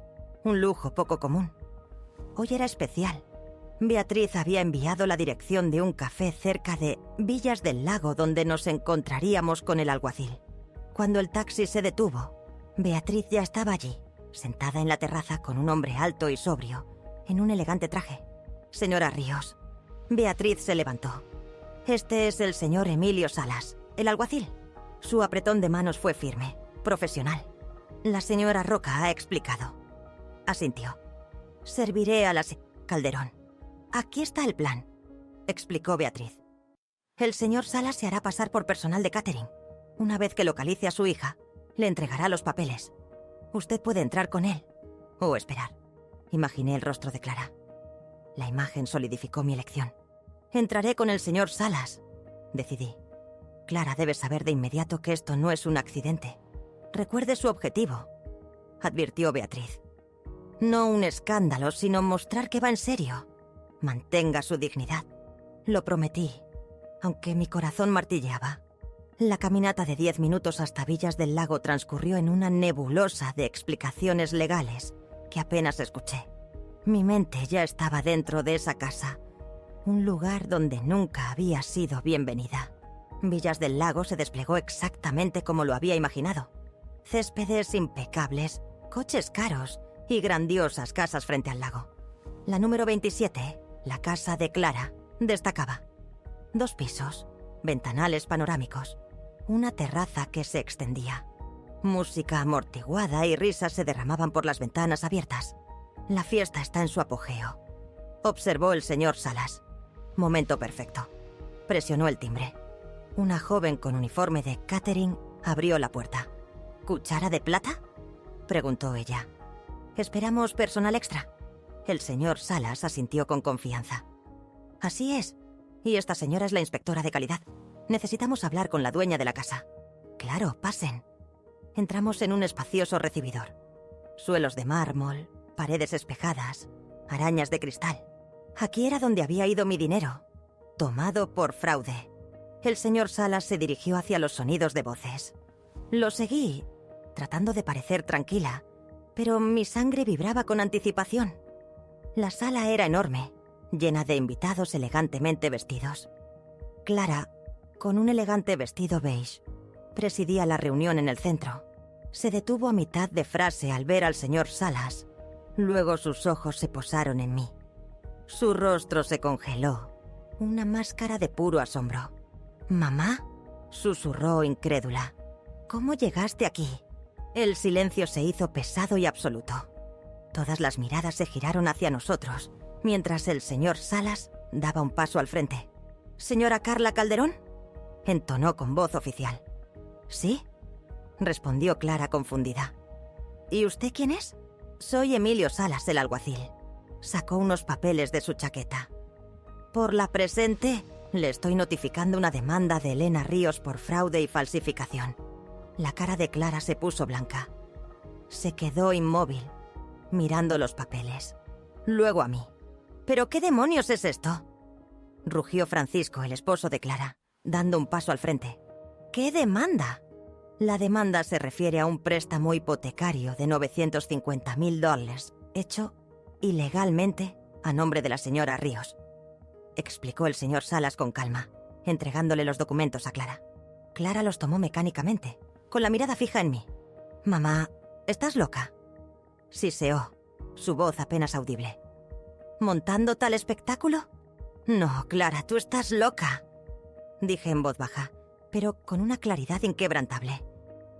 Un lujo poco común. Hoy era especial. Beatriz había enviado la dirección de un café cerca de Villas del Lago donde nos encontraríamos con el alguacil. Cuando el taxi se detuvo, Beatriz ya estaba allí, sentada en la terraza con un hombre alto y sobrio, en un elegante traje. Señora Ríos. Beatriz se levantó. Este es el señor Emilio Salas, el alguacil. Su apretón de manos fue firme, profesional. La señora Roca ha explicado. Asintió. Serviré a la Calderón. Aquí está el plan, explicó Beatriz. El señor Salas se hará pasar por personal de catering. Una vez que localice a su hija, le entregará los papeles. Usted puede entrar con él o esperar. Imaginé el rostro de Clara. La imagen solidificó mi elección. Entraré con el señor Salas, decidí. Clara debe saber de inmediato que esto no es un accidente. Recuerde su objetivo, advirtió Beatriz. No un escándalo, sino mostrar que va en serio. Mantenga su dignidad. Lo prometí, aunque mi corazón martilleaba. La caminata de 10 minutos hasta Villas del Lago transcurrió en una nebulosa de explicaciones legales que apenas escuché. Mi mente ya estaba dentro de esa casa, un lugar donde nunca había sido bienvenida. Villas del Lago se desplegó exactamente como lo había imaginado. Céspedes impecables, coches caros y grandiosas casas frente al lago. La número 27, la casa de Clara, destacaba. 2 pisos, ventanales panorámicos, una terraza que se extendía. Música amortiguada y risas se derramaban por las ventanas abiertas. La fiesta está en su apogeo, observó el señor Salas. Momento perfecto. Presionó el timbre. Una joven con uniforme de catering abrió la puerta. ¿Cuchara de plata?, preguntó ella. ¿Esperamos personal extra? El señor Salas asintió con confianza. Así es. Y esta señora es la inspectora de calidad. Necesitamos hablar con la dueña de la casa. Claro, pasen. Entramos en un espacioso recibidor. Suelos de mármol, paredes espejadas, arañas de cristal. Aquí era donde había ido mi dinero, tomado por fraude. El señor Salas se dirigió hacia los sonidos de voces. Lo seguí, tratando de parecer tranquila, pero mi sangre vibraba con anticipación. La sala era enorme, llena de invitados elegantemente vestidos. Clara, con un elegante vestido beige, presidía la reunión en el centro. Se detuvo a mitad de frase al ver al señor Salas. Luego sus ojos se posaron en mí. Su rostro se congeló, una máscara de puro asombro. «¿Mamá?», susurró incrédula. «¿Cómo llegaste aquí?». El silencio se hizo pesado y absoluto. Todas las miradas se giraron hacia nosotros, mientras el señor Salas daba un paso al frente. «¿Señora Carla Calderón?», entonó con voz oficial. «¿Sí?», respondió Clara confundida. «¿Y usted quién es?». «Soy Emilio Salas, el alguacil». Sacó unos papeles de su chaqueta. «Por la presente, le estoy notificando una demanda de Elena Ríos por fraude y falsificación». La cara de Clara se puso blanca. Se quedó inmóvil, mirando los papeles. Luego a mí. «¿Pero qué demonios es esto?», rugió Francisco, el esposo de Clara, dando un paso al frente. «¿Qué demanda?». La demanda se refiere a un préstamo hipotecario de $950,000, hecho ilegalmente a nombre de la señora Ríos, explicó el señor Salas con calma, entregándole los documentos a Clara. Clara los tomó mecánicamente, con la mirada fija en mí. «Mamá, ¿estás loca?», siseó, su voz apenas audible. ¿Montando tal espectáculo? No, Clara, tú estás loca, dije en voz baja, pero con una claridad inquebrantable.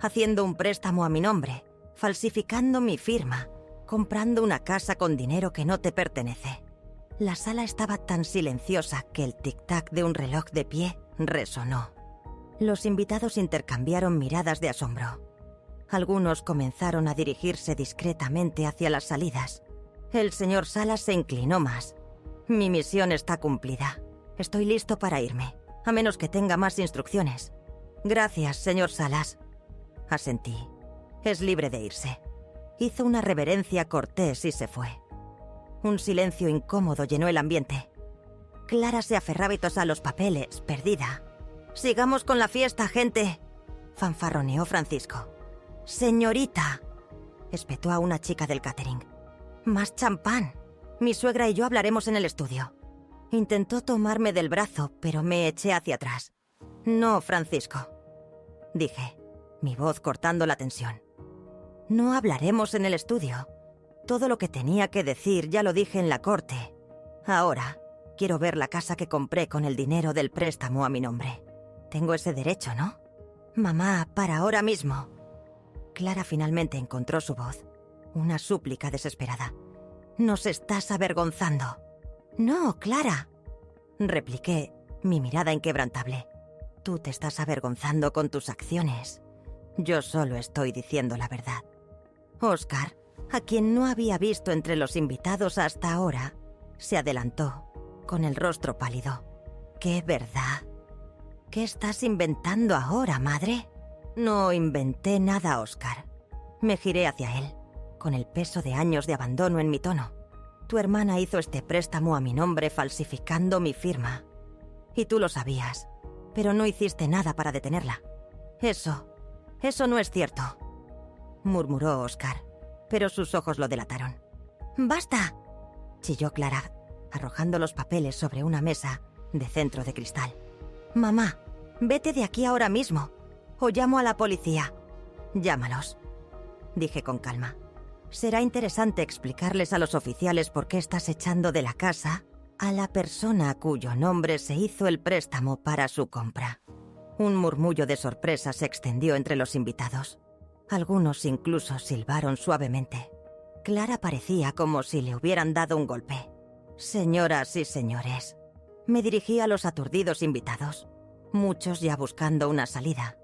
Haciendo un préstamo a mi nombre, falsificando mi firma, comprando una casa con dinero que no te pertenece. La sala estaba tan silenciosa que el tic-tac de un reloj de pie resonó. Los invitados intercambiaron miradas de asombro. Algunos comenzaron a dirigirse discretamente hacia las salidas. El señor Salas se inclinó más. Mi misión está cumplida. Estoy listo para irme, a menos que tenga más instrucciones. Gracias, señor Salas. Asentí. Es libre de irse. Hizo una reverencia cortés y se fue. Un silencio incómodo llenó el ambiente. Clara se aferraba a los papeles, perdida. «Sigamos con la fiesta, gente», fanfarroneó Francisco. «Señorita», espetó a una chica del catering. «Más champán. Mi suegra y yo hablaremos en el estudio». Intentó tomarme del brazo, pero me eché hacia atrás. «No, Francisco», dije, mi voz cortando la tensión. «No hablaremos en el estudio. Todo lo que tenía que decir ya lo dije en la corte. Ahora, quiero ver la casa que compré con el dinero del préstamo a mi nombre. Tengo ese derecho, ¿no? Mamá, para ahora mismo». Clara finalmente encontró su voz. Una súplica desesperada. «Nos estás avergonzando». «No, Clara», repliqué, mi mirada inquebrantable. «Tú te estás avergonzando con tus acciones. Yo solo estoy diciendo la verdad». Oscar, a quien no había visto entre los invitados hasta ahora, se adelantó, con el rostro pálido. «¿Qué verdad? ¿Qué estás inventando ahora, madre?» «No inventé nada, Oscar». Me giré hacia él, con el peso de años de abandono en mi tono. «Tu hermana hizo este préstamo a mi nombre falsificando mi firma. Y tú lo sabías, pero no hiciste nada para detenerla. Eso no es cierto», murmuró Oscar, pero sus ojos lo delataron. «¡Basta!», chilló Clara, arrojando los papeles sobre una mesa de centro de cristal. «Mamá, vete de aquí ahora mismo, o llamo a la policía». «Llámalos», dije con calma. «Será interesante explicarles a los oficiales por qué estás echando de la casa a la persona a cuyo nombre se hizo el préstamo para su compra». Un murmullo de sorpresa se extendió entre los invitados. Algunos incluso silbaron suavemente. Clara parecía como si le hubieran dado un golpe. «Señoras y señores», me dirigí a los aturdidos invitados, muchos ya buscando una salida.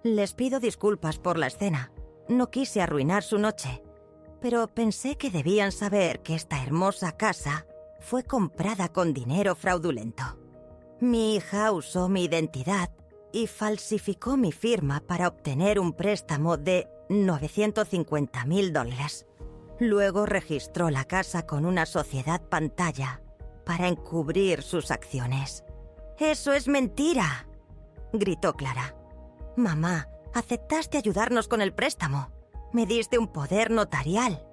«Les pido disculpas por la escena. No quise arruinar su noche, pero pensé que debían saber que esta hermosa casa fue comprada con dinero fraudulento. Mi hija usó mi identidad y falsificó mi firma para obtener un préstamo de $950,000. Luego registró la casa con una sociedad pantalla para encubrir sus acciones». «¡Eso es mentira!», gritó Clara. «Mamá, aceptaste ayudarnos con el préstamo. Me diste un poder notarial».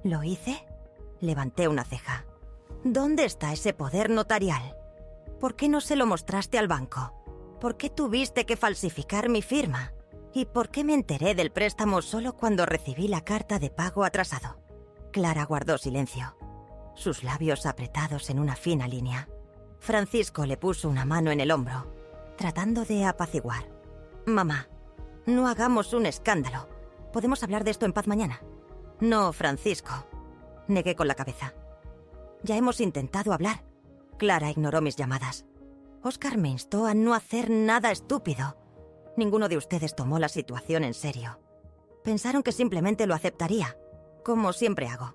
«¿Lo hice?», levanté una ceja. «¿Dónde está ese poder notarial? ¿Por qué no se lo mostraste al banco? ¿Por qué tuviste que falsificar mi firma? ¿Y por qué me enteré del préstamo solo cuando recibí la carta de pago atrasado?». Clara guardó silencio, sus labios apretados en una fina línea. Francisco le puso una mano en el hombro, tratando de apaciguar. «Mamá, no hagamos un escándalo. ¿Podemos hablar de esto en paz mañana?» «No, Francisco», negué con la cabeza. «Ya hemos intentado hablar». Clara ignoró mis llamadas. Oscar me instó a no hacer nada estúpido. Ninguno de ustedes tomó la situación en serio. Pensaron que simplemente lo aceptaría, como siempre hago.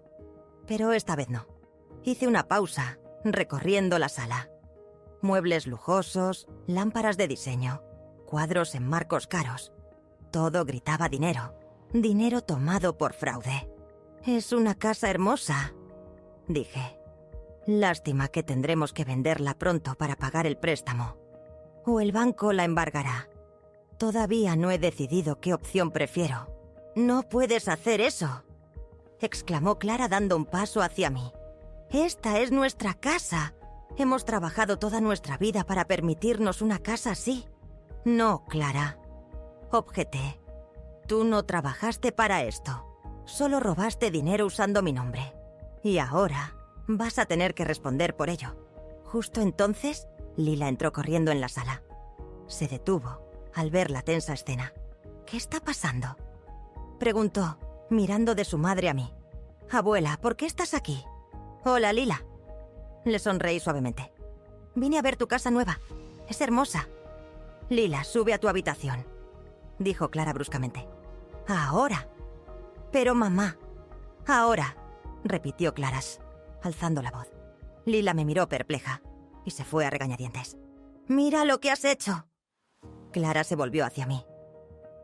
Pero esta vez no. Hice una pausa, recorriendo la sala. Muebles lujosos, lámparas de diseño, cuadros en marcos caros. Todo gritaba dinero. Dinero tomado por fraude. «Es una casa hermosa», dije. «Lástima que tendremos que venderla pronto para pagar el préstamo. O el banco la embargará. Todavía no he decidido qué opción prefiero». «No puedes hacer eso», exclamó Clara dando un paso hacia mí. «Esta es nuestra casa. Hemos trabajado toda nuestra vida para permitirnos una casa así». «No, Clara», objeté. «Tú no trabajaste para esto. Solo robaste dinero usando mi nombre. Y ahora Vas a tener que responder por ello. Justo entonces, Lila entró corriendo en la sala. Se detuvo al ver la tensa escena. ¿Qué está pasando?, preguntó, mirando de su madre a mí. Abuela, ¿por qué estás aquí? Hola, Lila. Le sonreí suavemente. Vine a ver tu casa nueva. Es hermosa. Lila, sube a tu habitación, dijo Clara bruscamente. ¿Ahora? Pero mamá. Ahora, repitió Claras, alzando la voz. Lila me miró perpleja y se fue a regañadientes. ¡Mira lo que has hecho! Clara se volvió hacia mí.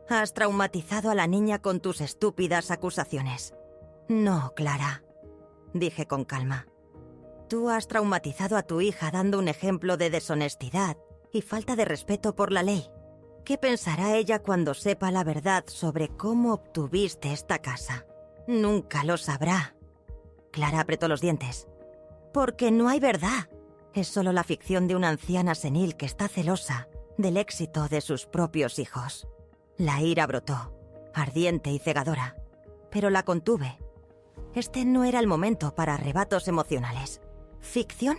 Has traumatizado a la niña con tus estúpidas acusaciones. No, Clara, dije con calma. Tú has traumatizado a tu hija dando un ejemplo de deshonestidad y falta de respeto por la ley. ¿Qué pensará ella cuando sepa la verdad sobre cómo obtuviste esta casa? Nunca lo sabrá. Clara apretó los dientes. Porque no hay verdad. Es solo la ficción de una anciana senil que está celosa del éxito de sus propios hijos. La ira brotó, ardiente y cegadora, pero la contuve. Este no era el momento para arrebatos emocionales. ¿Ficción?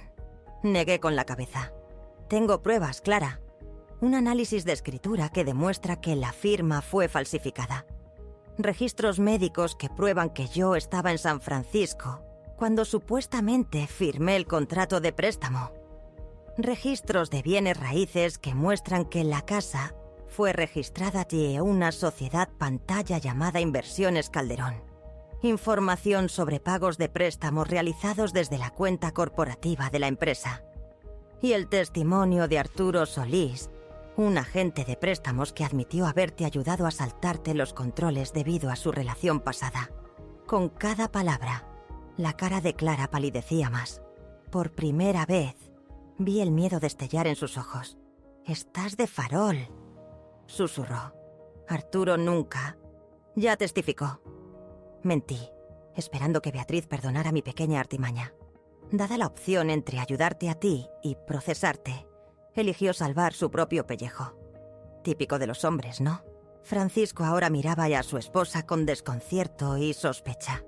Negué con la cabeza. Tengo pruebas, Clara. Un análisis de escritura que demuestra que la firma fue falsificada. Registros médicos que prueban que yo estaba en San Francisco cuando supuestamente firmé el contrato de préstamo. Registros de bienes raíces que muestran que la casa fue registrada ante una sociedad pantalla llamada Inversiones Calderón. Información sobre pagos de préstamos realizados desde la cuenta corporativa de la empresa. Y el testimonio de Arturo Solís, un agente de préstamos que admitió haberte ayudado a saltarte los controles debido a su relación pasada. Con cada palabra, la cara de Clara palidecía más. Por primera vez, vi el miedo destellar en sus ojos. «Estás de farol», susurró. Arturo nunca. Ya testificó. Mentí, esperando que Beatriz perdonara mi pequeña artimaña. Dada la opción entre ayudarte a ti y procesarte, eligió salvar su propio pellejo. Típico de los hombres, ¿no? Francisco ahora miraba a su esposa con desconcierto y sospecha.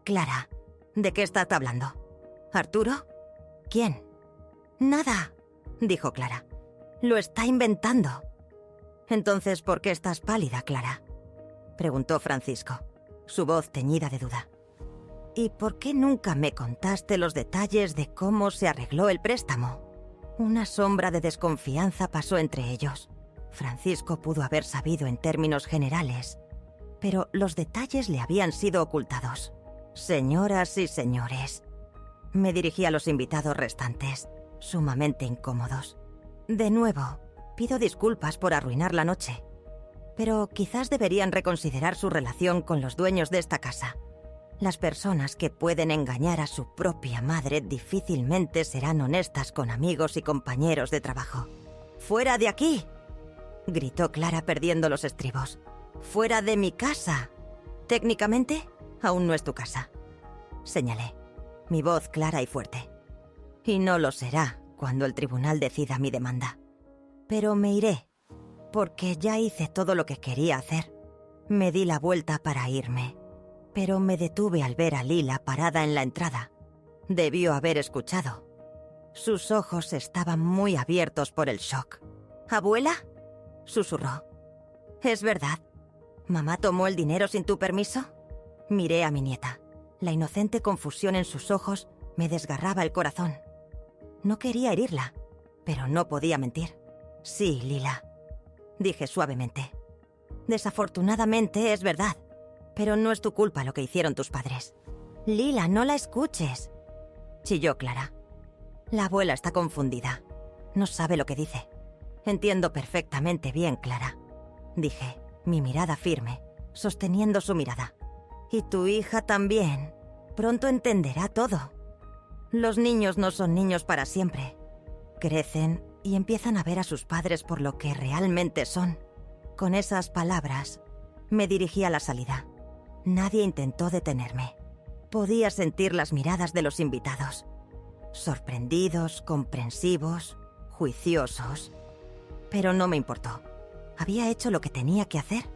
Clara, ¿de qué estás hablando? ¿Arturo? ¿Quién? Nada, dijo Clara. Lo está inventando. Entonces, ¿por qué estás pálida, Clara?, preguntó Francisco, su voz teñida de duda. ¿Y por qué nunca me contaste los detalles de cómo se arregló el préstamo? Una sombra de desconfianza pasó entre ellos. Francisco pudo haber sabido en términos generales, pero los detalles le habían sido ocultados. Señoras y señores, me dirigí a los invitados restantes, sumamente incómodos. De nuevo, pido disculpas por arruinar la noche, pero quizás deberían reconsiderar su relación con los dueños de esta casa. Las personas que pueden engañar a su propia madre difícilmente serán honestas con amigos y compañeros de trabajo. ¡Fuera de aquí!, gritó Clara perdiendo los estribos. ¡Fuera de mi casa! Técnicamente, aún no es tu casa, señalé, mi voz clara y fuerte. Y no lo será cuando el tribunal decida mi demanda. Pero me iré, porque ya hice todo lo que quería hacer. Me di la vuelta para irme, pero me detuve al ver a Lila parada en la entrada. Debió haber escuchado. Sus ojos estaban muy abiertos por el shock. ¿Abuela?, susurró. «¿Es verdad? ¿Mamá tomó el dinero sin tu permiso?» Miré a mi nieta. La inocente confusión en sus ojos me desgarraba el corazón. No quería herirla, pero no podía mentir. «Sí, Lila», dije suavemente. «Desafortunadamente es verdad, pero no es tu culpa lo que hicieron tus padres». «Lila, no la escuches», chilló Clara. «La abuela está confundida. No sabe lo que dice». «Entiendo perfectamente bien, Clara», dije, mi mirada firme, sosteniendo su mirada. «Y tu hija también. Pronto entenderá todo. Los niños no son niños para siempre. Crecen y empiezan a ver a sus padres por lo que realmente son». Con esas palabras, me dirigí a la salida. Nadie intentó detenerme. Podía sentir las miradas de los invitados. Sorprendidos, comprensivos, juiciosos. Pero no me importó. Había hecho lo que tenía que hacer.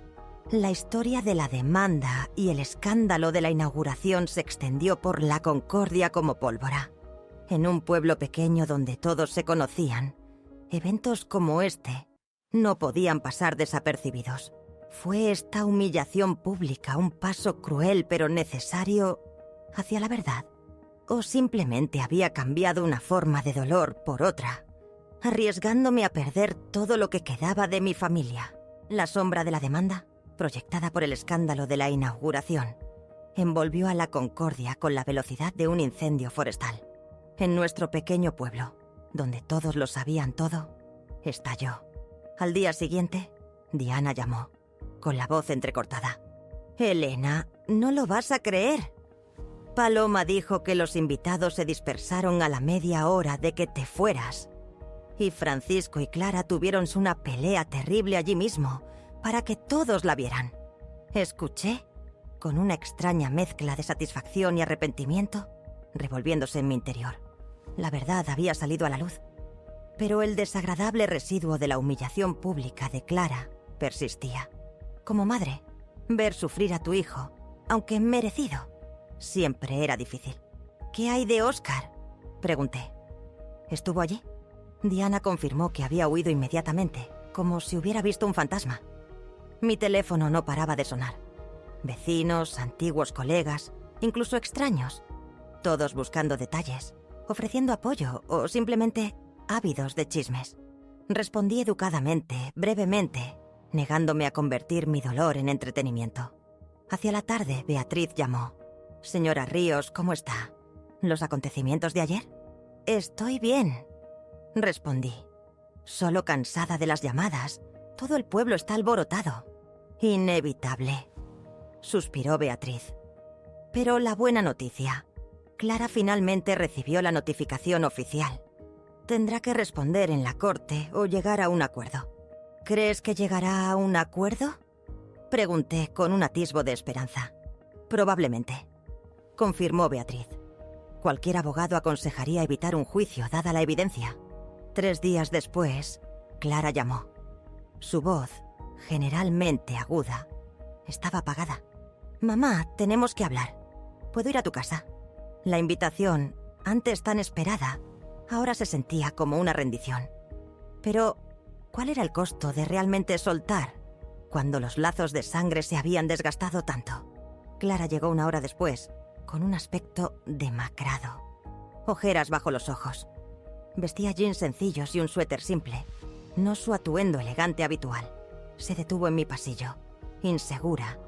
La historia de la demanda y el escándalo de la inauguración se extendió por la Concordia como pólvora. En un pueblo pequeño donde todos se conocían, eventos como este no podían pasar desapercibidos. ¿Fue esta humillación pública un paso cruel pero necesario hacia la verdad? ¿O simplemente había cambiado una forma de dolor por otra, arriesgándome a perder todo lo que quedaba de mi familia? La sombra de la demanda, proyectada por el escándalo de la inauguración, envolvió a la Concordia con la velocidad de un incendio forestal. En nuestro pequeño pueblo, donde todos lo sabían todo, estalló. Al día siguiente, Diana llamó, con la voz entrecortada. «Elena, no lo vas a creer. Paloma dijo que los invitados se dispersaron a la media hora de que te fueras. Y Francisco y Clara tuvieron una pelea terrible allí mismo, para que todos la vieran». Escuché, con una extraña mezcla de satisfacción y arrepentimiento, revolviéndose en mi interior. La verdad había salido a la luz, pero el desagradable residuo de la humillación pública de Clara persistía. Como madre, ver sufrir a tu hijo, aunque merecido, siempre era difícil. «¿Qué hay de Óscar?», pregunté. «¿Estuvo allí?». Diana confirmó que había huido inmediatamente, como si hubiera visto un fantasma. Mi teléfono no paraba de sonar. Vecinos, antiguos colegas, incluso extraños, todos buscando detalles, ofreciendo apoyo o simplemente ávidos de chismes. Respondí educadamente, brevemente, negándome a convertir mi dolor en entretenimiento. Hacia la tarde, Beatriz llamó. «Señora Ríos, ¿cómo está? ¿Los acontecimientos de ayer?». «Estoy bien», respondí. «Solo cansada de las llamadas. Todo el pueblo está alborotado». «Inevitable», suspiró Beatriz. «Pero la buena noticia. Clara finalmente recibió la notificación oficial. Tendrá que responder en la corte o llegar a un acuerdo». «¿Crees que llegará a un acuerdo?», pregunté con un atisbo de esperanza. «Probablemente», confirmó Beatriz. Cualquier abogado aconsejaría evitar un juicio dada la evidencia. 3 días después, Clara llamó. Su voz, generalmente aguda, estaba apagada. «Mamá, tenemos que hablar. ¿Puedo ir a tu casa?». La invitación, antes tan esperada, ahora se sentía como una rendición. Pero, ¿cuál era el costo de realmente soltar cuando los lazos de sangre se habían desgastado tanto? Clara llegó 1 hora después, con un aspecto demacrado. Ojeras bajo los ojos. Vestía jeans sencillos y un suéter simple, no su atuendo elegante habitual. Se detuvo en mi pasillo, insegura,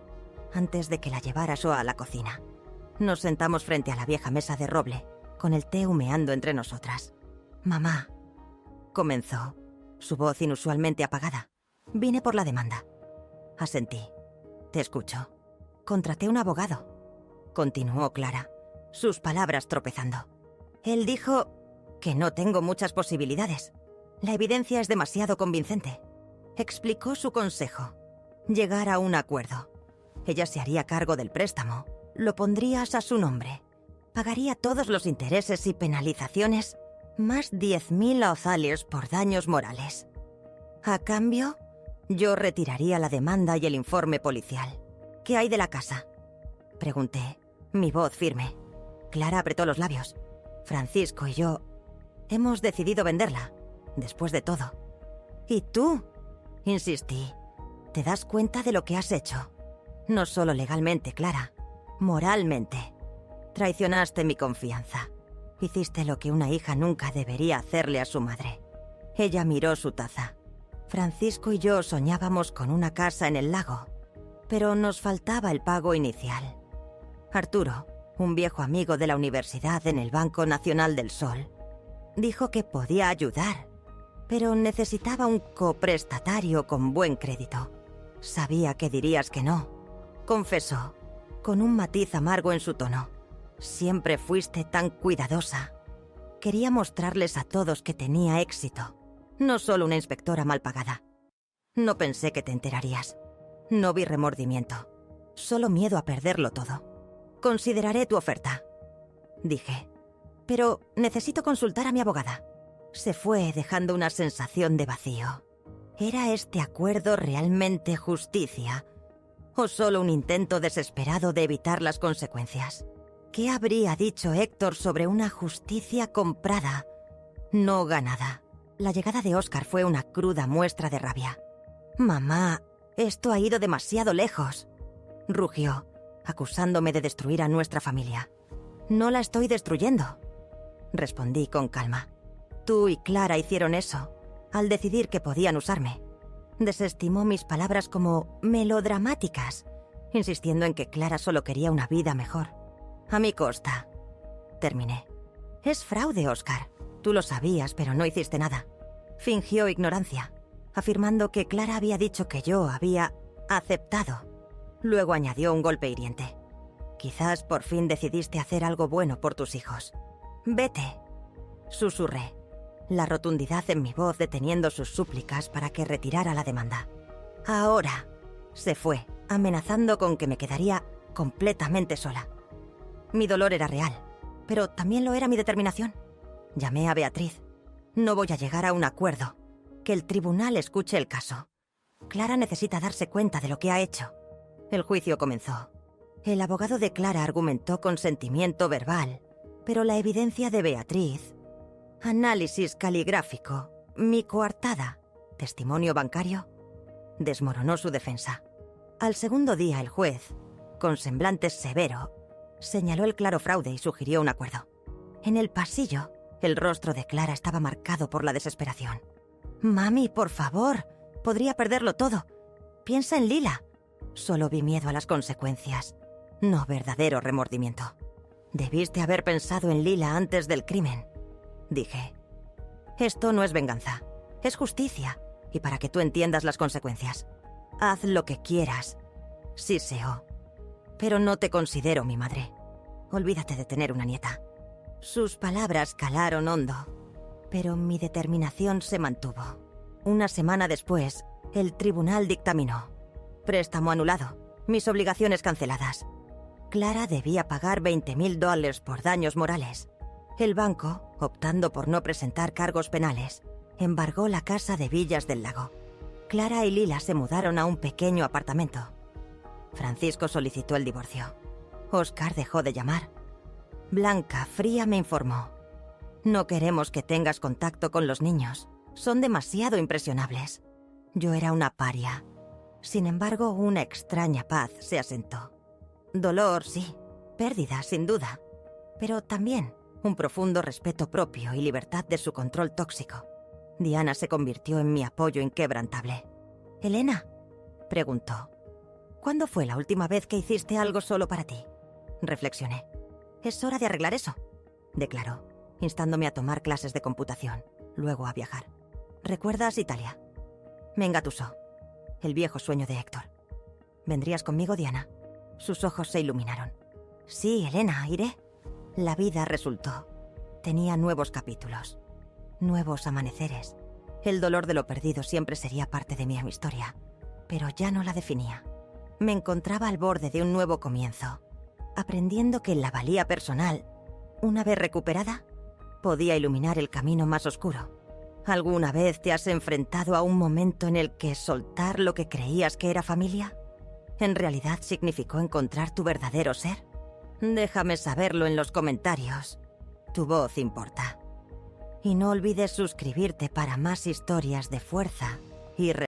antes de que la llevara yo a la cocina. Nos sentamos frente a la vieja mesa de roble, con el té humeando entre nosotras. «Mamá», comenzó, su voz inusualmente apagada. «Vine por la demanda». Asentí. «Te escucho». «Contraté un abogado», continuó Clara, sus palabras tropezando. «Él dijo que no tengo muchas posibilidades. La evidencia es demasiado convincente». Explicó su consejo: llegar a un acuerdo. Ella se haría cargo del préstamo, lo pondrías a su nombre, pagaría todos los intereses y penalizaciones, más 10.000 ozaliers por daños morales. A cambio, yo retiraría la demanda y el informe policial. «¿Qué hay de la casa?», pregunté, mi voz firme. Clara apretó los labios. «Francisco y yo hemos decidido venderla, después de todo». «¿Y tú?», insistí. «¿Te das cuenta de lo que has hecho? No solo legalmente, Clara, moralmente. Traicionaste mi confianza. Hiciste lo que una hija nunca debería hacerle a su madre». Ella miró su taza. «Francisco y yo soñábamos con una casa en el lago, pero nos faltaba el pago inicial. Arturo, un viejo amigo de la universidad en el Banco Nacional del Sol, dijo que podía ayudar, pero necesitaba un coprestatario con buen crédito. Sabía que dirías que no», confesó, con un matiz amargo en su tono. «Siempre fuiste tan cuidadosa. Quería mostrarles a todos que tenía éxito, no solo una inspectora mal pagada. No pensé que te enterarías. No vi remordimiento, solo miedo a perderlo todo. Consideraré tu oferta», dije. «Pero necesito consultar a mi abogada». Se fue dejando una sensación de vacío. ¿Era este acuerdo realmente justicia? ¿O solo un intento desesperado de evitar las consecuencias? ¿Qué habría dicho Héctor sobre una justicia comprada, no ganada? La llegada de Oscar fue una cruda muestra de rabia. «Mamá, esto ha ido demasiado lejos», rugió, acusándome de destruir a nuestra familia. «No la estoy destruyendo», respondí con calma. «Tú y Clara hicieron eso, al decidir que podían usarme». Desestimó mis palabras como melodramáticas, insistiendo en que Clara solo quería una vida mejor. «A mi costa», terminé. «Es fraude, Oscar. Tú lo sabías, pero no hiciste nada». Fingió ignorancia, afirmando que Clara había dicho que yo había aceptado. Luego añadió un golpe hiriente. «Quizás por fin decidiste hacer algo bueno por tus hijos. Vete», susurré, la rotundidad en mi voz deteniendo sus súplicas para que retirara la demanda. «Ahora», se fue, amenazando con que me quedaría completamente sola. Mi dolor era real, pero también lo era mi determinación. Llamé a Beatriz. «No voy a llegar a un acuerdo. Que el tribunal escuche el caso. Clara necesita darse cuenta de lo que ha hecho». El juicio comenzó. El abogado de Clara argumentó consentimiento verbal, pero la evidencia de Beatriz... Análisis caligráfico, mi coartada, testimonio bancario, desmoronó su defensa. Al segundo día el juez, con semblante severo, señaló el claro fraude y sugirió un acuerdo. En el pasillo, el rostro de Clara estaba marcado por la desesperación. «Mami, por favor, podría perderlo todo. Piensa en Lila». Solo vi miedo a las consecuencias, no verdadero remordimiento. «Debiste haber pensado en Lila antes del crimen», dije. «Esto no es venganza, es justicia, y para que tú entiendas las consecuencias. Haz lo que quieras», siseó. «Pero no te considero mi madre. Olvídate de tener una nieta». Sus palabras calaron hondo, pero mi determinación se mantuvo. Una semana después, el tribunal dictaminó. Préstamo anulado, mis obligaciones canceladas. Clara debía pagar $20,000 por daños morales. El banco, optando por no presentar cargos penales, embargó la casa de Villas del Lago. Clara y Lila se mudaron a un pequeño apartamento. Francisco solicitó el divorcio. Oscar dejó de llamar. Blanca, fría, me informó. «No queremos que tengas contacto con los niños. Son demasiado impresionables». Yo era una paria. Sin embargo, una extraña paz se asentó. Dolor, sí. Pérdida, sin duda. Pero también un profundo respeto propio y libertad de su control tóxico. Diana se convirtió en mi apoyo inquebrantable. «Elena», preguntó, «¿cuándo fue la última vez que hiciste algo solo para ti?» Reflexioné. «Es hora de arreglar eso», declaró, instándome a tomar clases de computación, luego a viajar. «¿Recuerdas Italia?» Me engatusó. El viejo sueño de Héctor. «¿Vendrías conmigo, Diana?» Sus ojos se iluminaron. «Sí, Elena, iré». La vida resultó. Tenía nuevos capítulos, nuevos amaneceres. El dolor de lo perdido siempre sería parte de mi historia, pero ya no la definía. Me encontraba al borde de un nuevo comienzo, aprendiendo que la valía personal, una vez recuperada, podía iluminar el camino más oscuro. ¿Alguna vez te has enfrentado a un momento en el que soltar lo que creías que era familia en realidad significó encontrar tu verdadero ser? Déjame saberlo en los comentarios. Tu voz importa. Y no olvides suscribirte para más historias de fuerza y